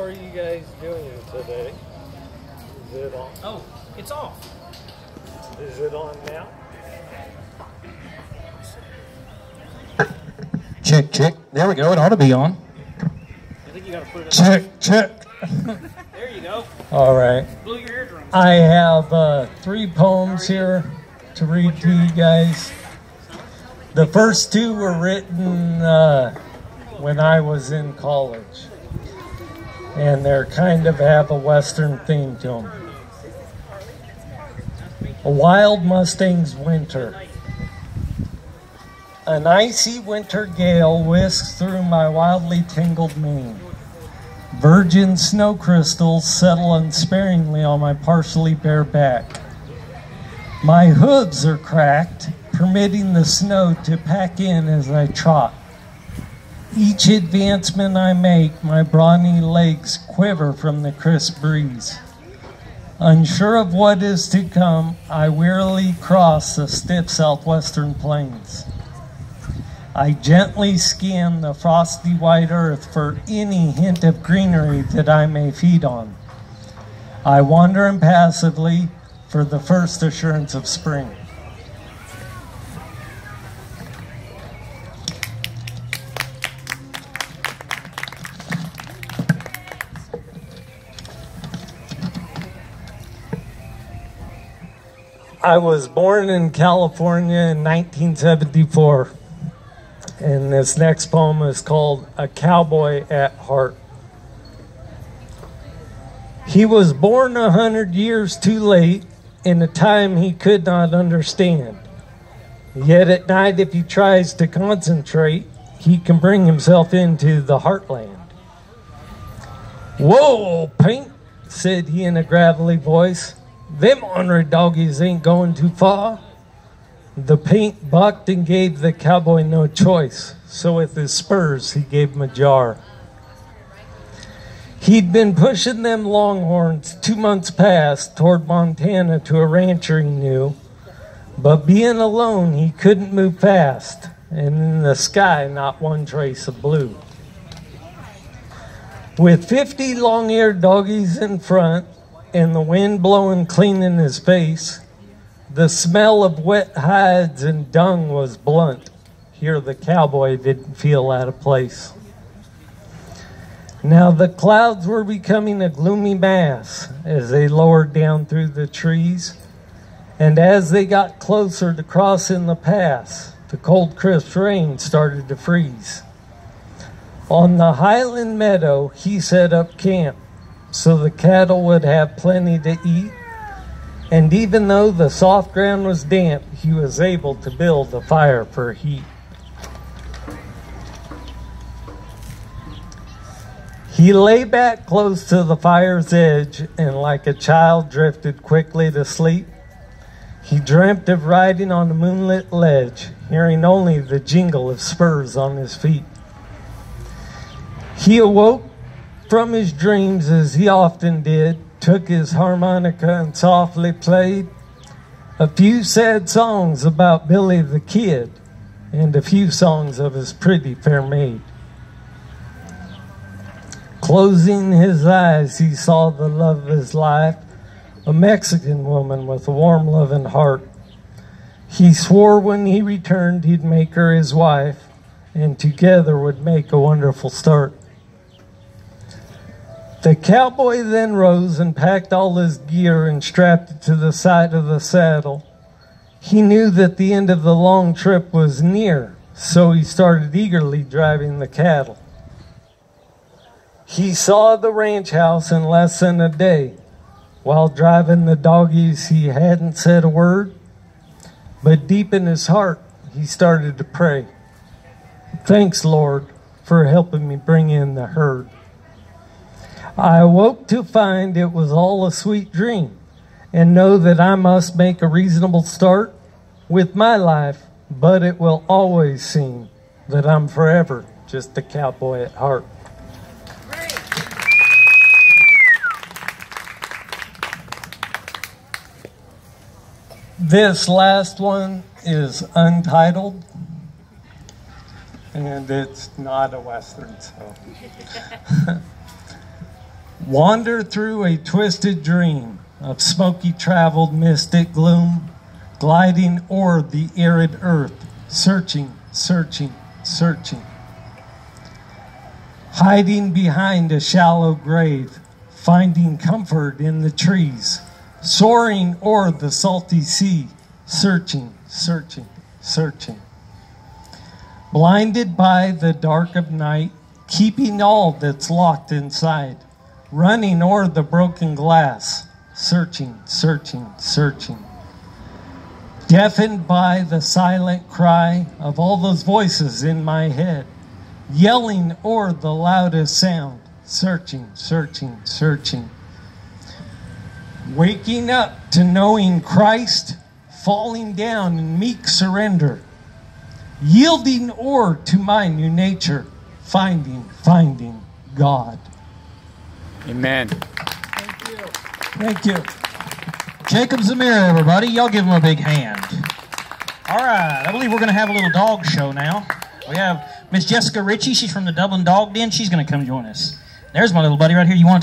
How are you guys doing today? Is it on? Oh, it's off. Is it on now? Check, check. There we go. It ought to be on. I think you gotta put it up. Check, check. There you go. All right. Blew your eardrums. I have 3 poems here to read to you guys. The first 2 were written when I was in college. And they're kind of have a Western theme to them. A wild Mustang's winter. An icy winter gale whisks through my wildly tangled mane. Virgin snow crystals settle unsparingly on my partially bare back. My hooves are cracked, permitting the snow to pack in as I trot. Each advancement I make, my brawny legs quiver from the crisp breeze. Unsure of what is to come, I wearily cross the stiff southwestern plains. I gently scan the frosty white earth for any hint of greenery that I may feed on. I wander impassively for the first assurance of spring. I was born in California in 1974, and this next poem is called A Cowboy at Heart. He was born 100 years too late in a time he could not understand. Yet at night, if he tries to concentrate, he can bring himself into the heartland. "Whoa, Pink," said he in a gravelly voice. "Them ornery doggies ain't going too far." The paint bucked and gave the cowboy no choice, so with his spurs he gave him a jar. He'd been pushing them longhorns 2 months past toward Montana to a rancher he knew, but being alone he couldn't move fast, and in the sky not one trace of blue. With 50 long-eared doggies in front, and the wind blowing clean in his face, the smell of wet hides and dung was blunt. Here the cowboy didn't feel out of place. Now the clouds were becoming a gloomy mass as they lowered down through the trees, and as they got closer to crossing the pass, the cold crisp rain started to freeze. On the highland meadow he set up camp, so the cattle would have plenty to eat, and even though the soft ground was damp, he was able to build a fire for heat. He lay back close to the fire's edge, and like a child drifted quickly to sleep. He dreamt of riding on a moonlit ledge, hearing only the jingle of spurs on his feet. He awoke from his dreams, as he often did, took his harmonica and softly played a few sad songs about Billy the Kid and a few songs of his pretty fair maid. Closing his eyes, he saw the love of his life, a Mexican woman with a warm, loving heart. He swore when he returned he'd make her his wife, and together would make a wonderful start. The cowboy then rose and packed all his gear and strapped it to the side of the saddle. He knew that the end of the long trip was near, so he started eagerly driving the cattle. He saw the ranch house in less than a day. While driving the doggies, he hadn't said a word, but deep in his heart, he started to pray. "Thanks, Lord, for helping me bring in the herd. I awoke to find it was all a sweet dream, and know that I must make a reasonable start with my life, but it will always seem that I'm forever just a cowboy at heart." This last one is untitled, and it's not a Western, so. Wander through a twisted dream of smoky traveled mystic gloom, gliding o'er the arid earth, searching, searching, searching. Hiding behind a shallow grave, finding comfort in the trees, soaring o'er the salty sea, searching, searching, searching. Blinded by the dark of night, keeping all that's locked inside, running o'er the broken glass, searching, searching, searching. Deafened by the silent cry of all those voices in my head, yelling o'er the loudest sound, searching, searching, searching. Waking up to knowing Christ, falling down in meek surrender, yielding o'er to my new nature, finding God. Amen. Thank you. Jacob Zamir, everybody. Y'all give him a big hand. All right. I believe we're going to have a little dog show now. We have Miss Jessica Ritchie. She's from the Dublin Dog Den. She's going to come join us. There's my little buddy right here. You want to